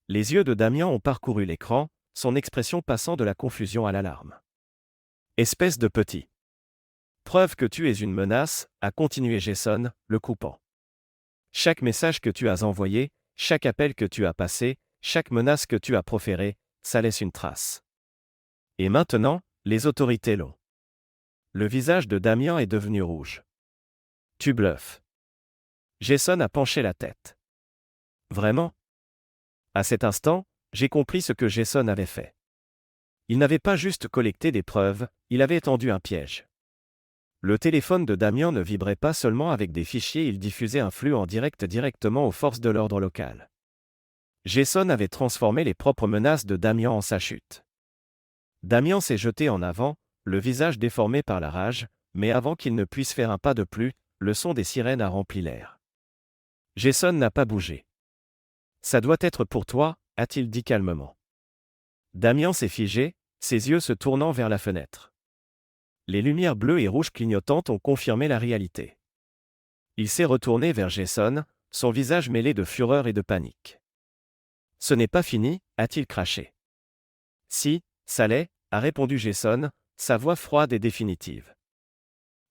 Les yeux de Damian ont parcouru l'écran, son expression passant de la confusion à l'alarme. Espèce de petit. Preuve que tu es une menace, a continué Jason, le coupant. Chaque message que tu as envoyé, chaque appel que tu as passé, chaque menace que tu as proférée, ça laisse une trace. Et maintenant, les autorités l'ont. Le visage de Damian est devenu rouge. Tu bluffes. Jason a penché la tête. Vraiment ? À cet instant, j'ai compris ce que Jason avait fait. Il n'avait pas juste collecté des preuves, il avait tendu un piège. Le téléphone de Damian ne vibrait pas seulement avec des fichiers, il diffusait un flux en direct directement aux forces de l'ordre locales. Jason avait transformé les propres menaces de Damian en sa chute. Damian s'est jeté en avant, le visage déformé par la rage, mais avant qu'il ne puisse faire un pas de plus, le son des sirènes a rempli l'air. Jason n'a pas bougé. Ça doit être pour toi, a-t-il dit calmement. Damian s'est figé, ses yeux se tournant vers la fenêtre. Les lumières bleues et rouges clignotantes ont confirmé la réalité. Il s'est retourné vers Jason, son visage mêlé de fureur et de panique. Ce n'est pas fini, a-t-il craché. Si, ça l'est, a répondu Jason, sa voix froide et définitive.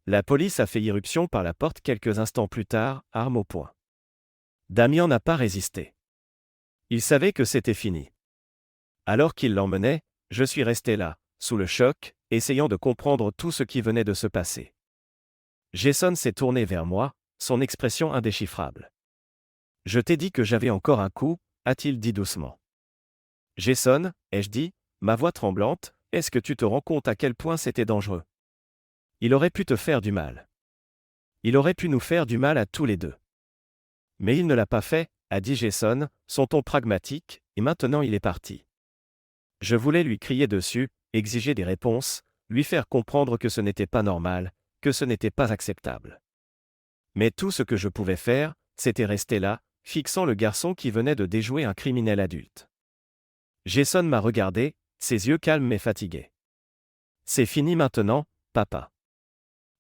La police a fait irruption par la porte quelques instants plus tard, arme au poing. Damian n'a pas résisté. Il savait que c'était fini. Alors qu'il l'emmenait, je suis resté là, sous le choc, essayant de comprendre tout ce qui venait de se passer. Jason s'est tourné vers moi, son expression indéchiffrable. Je t'ai dit que j'avais encore un coup, a-t-il dit doucement. Jason, ai-je dit, ma voix tremblante, est-ce que tu te rends compte à quel point c'était dangereux ? Il aurait pu te faire du mal. Il aurait pu nous faire du mal à tous les deux. Mais il ne l'a pas fait, a dit Jason, son ton pragmatique, et maintenant il est parti. Je voulais lui crier dessus, exiger des réponses, lui faire comprendre que ce n'était pas normal, que ce n'était pas acceptable. Mais tout ce que je pouvais faire, c'était rester là, fixant le garçon qui venait de déjouer un criminel adulte. Jason m'a regardé, ses yeux calmes mais fatigués. C'est fini maintenant, papa.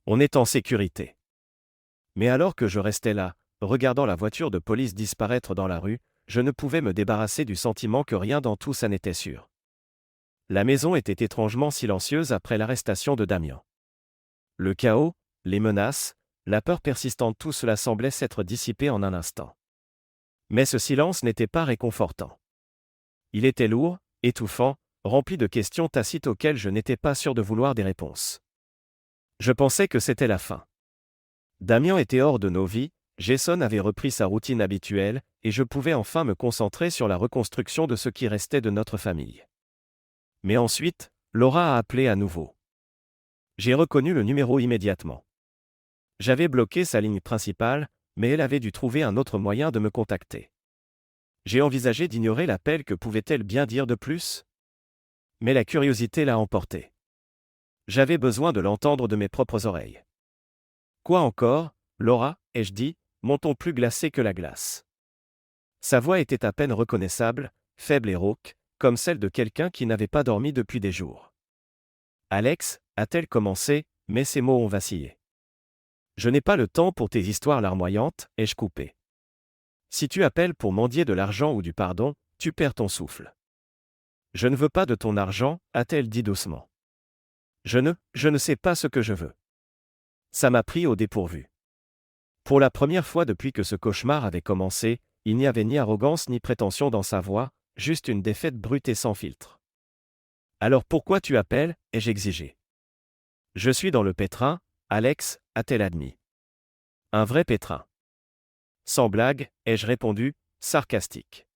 On est en sécurité. Mais alors que je restais là, regardant la voiture de police disparaître dans la rue, je ne pouvais me débarrasser du sentiment que rien dans tout ça n'était sûr. La maison était étrangement silencieuse après l'arrestation de Damian. Le chaos, les menaces, la peur persistante, tout cela semblait s'être dissipé en un instant. Mais ce silence n'était pas réconfortant. Il était lourd, étouffant, rempli de questions tacites auxquelles je n'étais pas sûr de vouloir des réponses. Je pensais que c'était la fin. Damian était hors de nos vies, Jason avait repris sa routine habituelle, et je pouvais enfin me concentrer sur la reconstruction de ce qui restait de notre famille. Mais ensuite, Laura a appelé à nouveau. J'ai reconnu le numéro immédiatement. J'avais bloqué sa ligne principale, mais elle avait dû trouver un autre moyen de me contacter. J'ai envisagé d'ignorer l'appel, que pouvait-elle bien dire de plus ? Mais la curiosité l'a emporté. J'avais besoin de l'entendre de mes propres oreilles. Quoi encore, Laura, ai-je dit, mon ton plus glacé que la glace. Sa voix était à peine reconnaissable, faible et rauque, comme celle de quelqu'un qui n'avait pas dormi depuis des jours. Alex, a-t-elle commencé, mais ses mots ont vacillé. Je n'ai pas le temps pour tes histoires larmoyantes, ai-je coupé. Si tu appelles pour mendier de l'argent ou du pardon, tu perds ton souffle. Je ne veux pas de ton argent, a-t-elle dit doucement. Je ne sais pas ce que je veux. Ça m'a pris au dépourvu. Pour la première fois depuis que ce cauchemar avait commencé, il n'y avait ni arrogance ni prétention dans sa voix, juste une défaite brute et sans filtre. Alors pourquoi tu appelles, ai-je exigé. Je suis dans le pétrin, Alex, a-t-elle admis. Un vrai pétrin. Sans blague, ai-je répondu, sarcastique.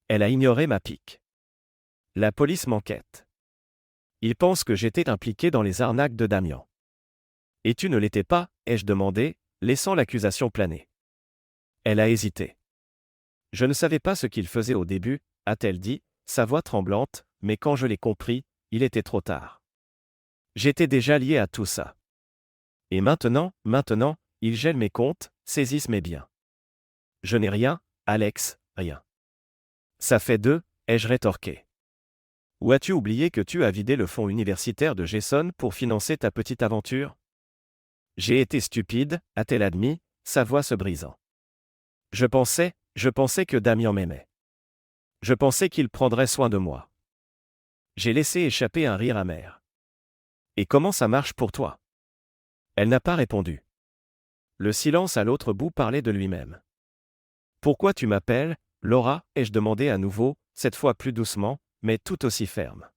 Elle a ignoré ma pique. La police m'enquête. Ils pensent que j'étais impliqué dans les arnaques de Damian. Et tu ne l'étais pas, ai-je demandé, laissant l'accusation planer. Elle a hésité. Je ne savais pas ce qu'il faisait au début, a-t-elle dit, sa voix tremblante, mais quand je l'ai compris, il était trop tard. J'étais déjà lié à tout ça. Et maintenant, ils gèlent mes comptes, saisissent mes biens. Je n'ai rien, Alex, rien. Ça fait 2, ai-je rétorqué. Ou as-tu oublié que tu as vidé le fonds universitaire de Jason pour financer ta petite aventure ? J'ai été stupide, a-t-elle admis, sa voix se brisant. Je pensais que Damian m'aimait. Je pensais qu'il prendrait soin de moi. J'ai laissé échapper un rire amer. Et comment ça marche pour toi ? Elle n'a pas répondu. Le silence à l'autre bout parlait de lui-même. Pourquoi tu m'appelles, Laura, ai-je demandé à nouveau, cette fois plus doucement, mais tout aussi ferme.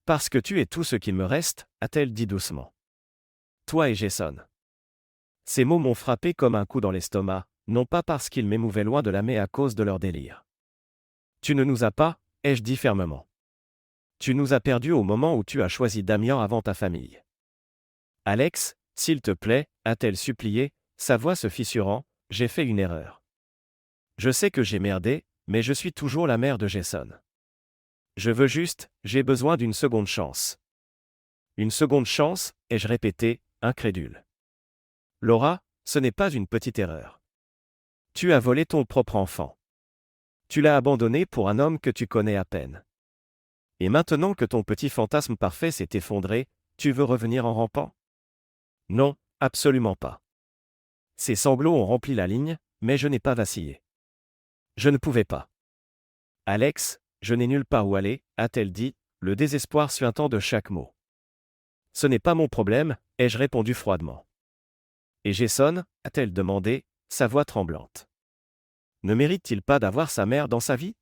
Parce que tu es tout ce qu'il me reste, a-t-elle dit doucement. Toi et Jason. Ces mots m'ont frappé comme un coup dans l'estomac, non pas parce qu'ils m'émouvaient loin de là, mais à cause de leur délire. Tu ne nous as pas, ai-je dit fermement. Tu nous as perdus au moment où tu as choisi Damian avant ta famille. Alex, s'il te plaît, a-t-elle supplié, sa voix se fissurant, j'ai fait une erreur. Je sais que j'ai merdé, mais je suis toujours la mère de Jason. J'ai besoin d'une seconde chance. Une seconde chance, ai-je répété, incrédule. Laura, ce n'est pas une petite erreur. Tu as volé ton propre enfant. Tu l'as abandonné pour un homme que tu connais à peine. Et maintenant que ton petit fantasme parfait s'est effondré, tu veux revenir en rampant ? Non, absolument pas. Ses sanglots ont rempli la ligne, mais je n'ai pas vacillé. Je ne pouvais pas. Alex, je n'ai nulle part où aller, a-t-elle dit, le désespoir suintant de chaque mot. Ce n'est pas mon problème, ai-je répondu froidement. Et Jason, a-t-elle demandé, sa voix tremblante. Ne mérite-t-il pas d'avoir sa mère dans sa vie ?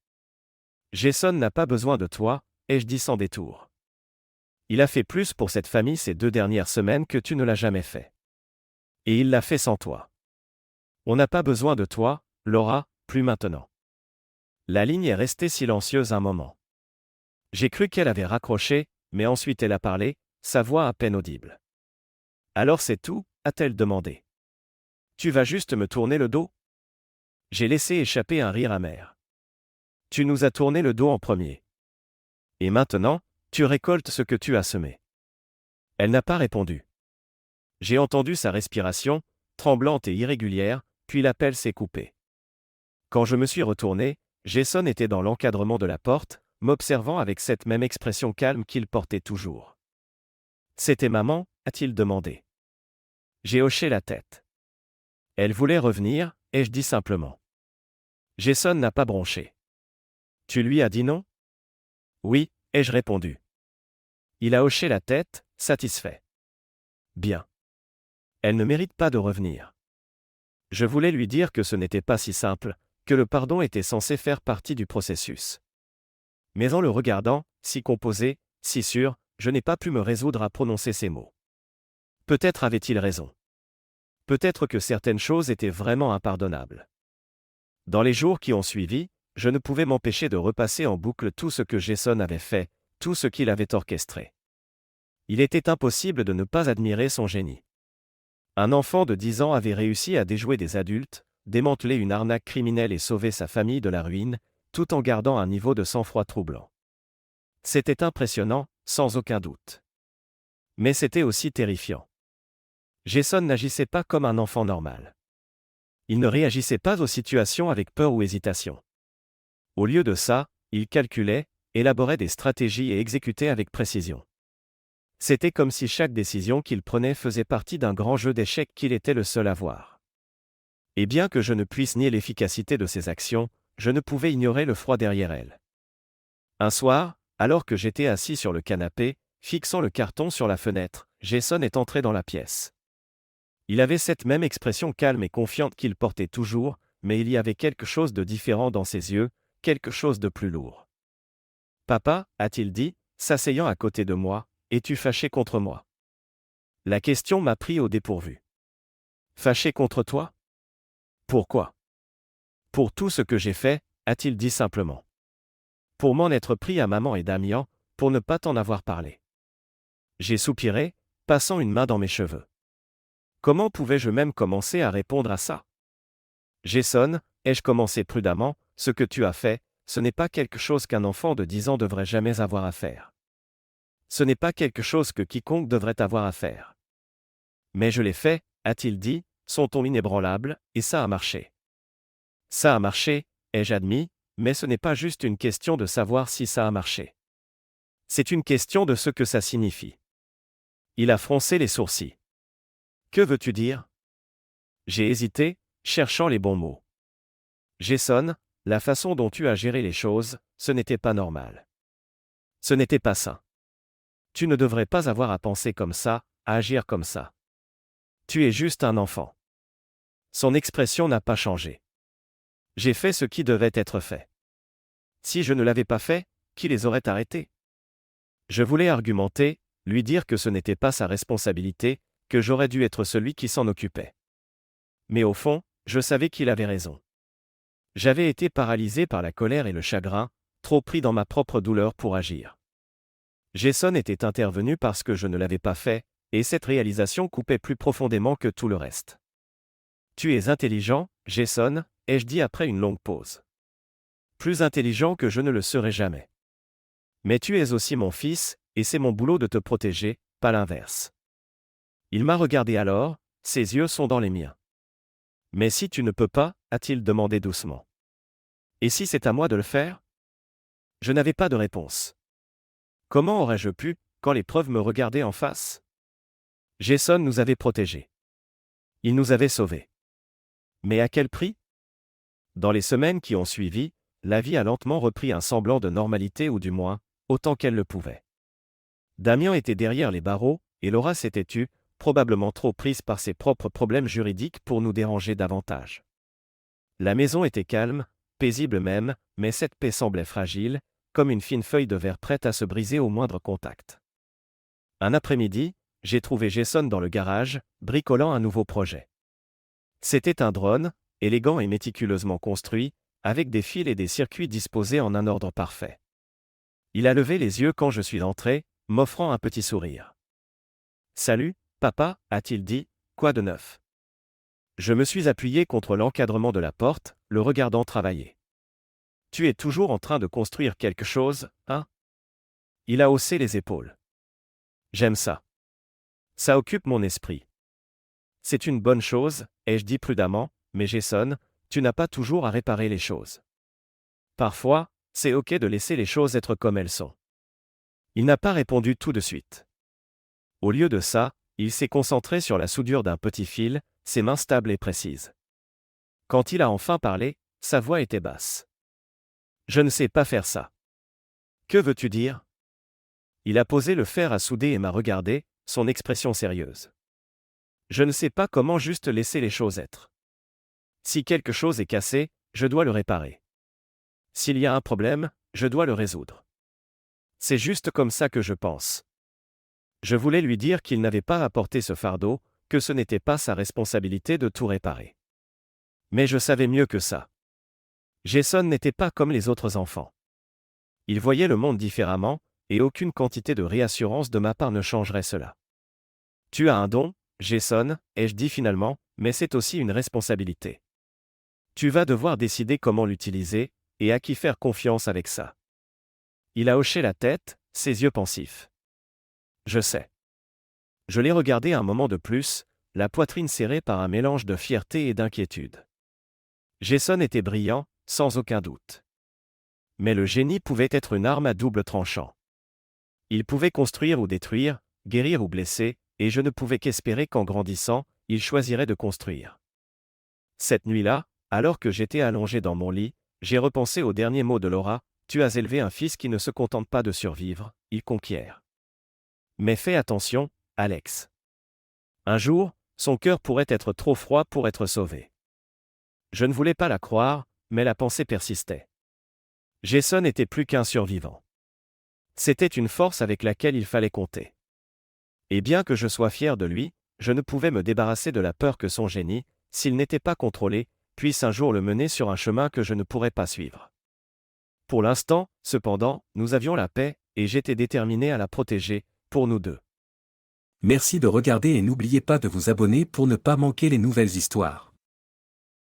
Jason n'a pas besoin de toi, ai-je dit sans détour. Il a fait plus pour cette famille ces 2 dernières semaines que tu ne l'as jamais fait. Et il l'a fait sans toi. On n'a pas besoin de toi, Laura, plus maintenant. La ligne est restée silencieuse un moment. J'ai cru qu'elle avait raccroché, mais ensuite elle a parlé, sa voix à peine audible. Alors c'est tout, a-t-elle demandé. Tu vas juste me tourner le dos ? J'ai laissé échapper un rire amer. Tu nous as tourné le dos en premier. Et maintenant, tu récoltes ce que tu as semé. Elle n'a pas répondu. J'ai entendu sa respiration, tremblante et irrégulière, puis l'appel s'est coupé. Quand je me suis retourné, Jason était dans l'encadrement de la porte, m'observant avec cette même expression calme qu'il portait toujours. C'était maman, a-t-il demandé. J'ai hoché la tête. Elle voulait revenir, ai-je dit simplement. Jason n'a pas bronché. Tu lui as dit non ? Oui, ai-je répondu. Il a hoché la tête, satisfait. Bien. Elle ne mérite pas de revenir. Je voulais lui dire que ce n'était pas si simple, que le pardon était censé faire partie du processus. Mais en le regardant, si composé, si sûr, je n'ai pas pu me résoudre à prononcer ces mots. Peut-être avait-il raison. Peut-être que certaines choses étaient vraiment impardonnables. Dans les jours qui ont suivi, je ne pouvais m'empêcher de repasser en boucle tout ce que Jason avait fait, tout ce qu'il avait orchestré. Il était impossible de ne pas admirer son génie. Un enfant de 10 ans avait réussi à déjouer des adultes, démanteler une arnaque criminelle et sauver sa famille de la ruine, tout en gardant un niveau de sang-froid troublant. C'était impressionnant, sans aucun doute. Mais c'était aussi terrifiant. Jason n'agissait pas comme un enfant normal. Il ne réagissait pas aux situations avec peur ou hésitation. Au lieu de ça, il calculait, élaborait des stratégies et exécutait avec précision. C'était comme si chaque décision qu'il prenait faisait partie d'un grand jeu d'échecs qu'il était le seul à voir. Et bien que je ne puisse nier l'efficacité de ses actions, je ne pouvais ignorer le froid derrière elles. Un soir, alors que j'étais assis sur le canapé, fixant le carton sur la fenêtre, Jason est entré dans la pièce. Il avait cette même expression calme et confiante qu'il portait toujours, mais il y avait quelque chose de différent dans ses yeux, quelque chose de plus lourd. « Papa, a-t-il dit, s'asseyant à côté de moi, es-tu fâché contre moi ?» La question m'a pris au dépourvu. « Fâché contre toi ? Pourquoi ? » « Pour tout ce que j'ai fait, a-t-il dit simplement. « Pour m'en être pris à maman et Damien, pour ne pas t'en avoir parlé. » J'ai soupiré, passant une main dans mes cheveux. Comment pouvais-je même commencer à répondre à ça ? Jason, ai-je commencé prudemment, ce que tu as fait, ce n'est pas quelque chose qu'un enfant de 10 ans devrait jamais avoir à faire. Ce n'est pas quelque chose que quiconque devrait avoir à faire. Mais je l'ai fait, a-t-il dit, son ton inébranlable, et ça a marché. Ça a marché, ai-je admis, mais ce n'est pas juste une question de savoir si ça a marché. C'est une question de ce que ça signifie. Il a froncé les sourcils. Que veux-tu dire ? J'ai hésité, cherchant les bons mots. Jason, la façon dont tu as géré les choses, ce n'était pas normal. Ce n'était pas sain. Tu ne devrais pas avoir à penser comme ça, à agir comme ça. Tu es juste un enfant. Son expression n'a pas changé. J'ai fait ce qui devait être fait. Si je ne l'avais pas fait, qui les aurait arrêtés ? Je voulais argumenter, lui dire que ce n'était pas sa responsabilité, que j'aurais dû être celui qui s'en occupait. Mais au fond, je savais qu'il avait raison. J'avais été paralysé par la colère et le chagrin, trop pris dans ma propre douleur pour agir. Jason était intervenu parce que je ne l'avais pas fait, et cette réalisation coupait plus profondément que tout le reste. Tu es intelligent, Jason, ai-je dit après une longue pause. Plus intelligent que je ne le serai jamais. Mais tu es aussi mon fils, et c'est mon boulot de te protéger, pas l'inverse. Il m'a regardé alors, ses yeux sont dans les miens. Mais si tu ne peux pas, a-t-il demandé doucement. Et si c'est à moi de le faire ? Je n'avais pas de réponse. Comment aurais-je pu, quand les preuves me regardaient en face ? Jason nous avait protégés. Il nous avait sauvés. Mais à quel prix ? Dans les semaines qui ont suivi, la vie a lentement repris un semblant de normalité ou du moins, autant qu'elle le pouvait. Damien était derrière les barreaux, et Laura s'était tue, probablement trop prise par ses propres problèmes juridiques pour nous déranger davantage. La maison était calme, paisible même, mais cette paix semblait fragile, comme une fine feuille de verre prête à se briser au moindre contact. Un après-midi, j'ai trouvé Jason dans le garage, bricolant un nouveau projet. C'était un drone, élégant et méticuleusement construit, avec des fils et des circuits disposés en un ordre parfait. Il a levé les yeux quand je suis entré, m'offrant un petit sourire. « Salut, papa, a-t-il dit, quoi de neuf ?» Je me suis appuyé contre l'encadrement de la porte, le regardant travailler. « Tu es toujours en train de construire quelque chose, hein ?» Il a haussé les épaules. « J'aime ça. Ça occupe mon esprit. » C'est une bonne chose, ai-je dit prudemment, mais Jason, tu n'as pas toujours à réparer les choses. Parfois, c'est ok de laisser les choses être comme elles sont. Il n'a pas répondu tout de suite. Au lieu de ça, il s'est concentré sur la soudure d'un petit fil, ses mains stables et précises. Quand il a enfin parlé, sa voix était basse. « Je ne sais pas faire ça. » « Que veux-tu dire ? Il a posé le fer à souder et m'a regardé, son expression sérieuse. Je ne sais pas comment juste laisser les choses être. Si quelque chose est cassé, je dois le réparer. S'il y a un problème, je dois le résoudre. C'est juste comme ça que je pense. Je voulais lui dire qu'il n'avait pas à porter ce fardeau, que ce n'était pas sa responsabilité de tout réparer. Mais je savais mieux que ça. Jason n'était pas comme les autres enfants. Il voyait le monde différemment, et aucune quantité de réassurance de ma part ne changerait cela. Tu as un don, Jason, ai-je dit finalement, mais c'est aussi une responsabilité. Tu vas devoir décider comment l'utiliser, et à qui faire confiance avec ça. Il a hoché la tête, ses yeux pensifs. Je sais. Je l'ai regardé un moment de plus, la poitrine serrée par un mélange de fierté et d'inquiétude. Jason était brillant, sans aucun doute. Mais le génie pouvait être une arme à double tranchant. Il pouvait construire ou détruire, guérir ou blesser, et je ne pouvais qu'espérer qu'en grandissant, il choisirait de construire. Cette nuit-là, alors que j'étais allongé dans mon lit, j'ai repensé aux derniers mots de Laura: tu as élevé un fils qui ne se contente pas de survivre, il conquiert. Mais fais attention, Alex. Un jour, son cœur pourrait être trop froid pour être sauvé. Je ne voulais pas la croire, mais la pensée persistait. Jason n'était plus qu'un survivant. C'était une force avec laquelle il fallait compter. Et bien que je sois fier de lui, je ne pouvais me débarrasser de la peur que son génie, s'il n'était pas contrôlé, puisse un jour le mener sur un chemin que je ne pourrais pas suivre. Pour l'instant, cependant, nous avions la paix, et j'étais déterminé à la protéger, pour nous deux. Merci de regarder et n'oubliez pas de vous abonner pour ne pas manquer les nouvelles histoires.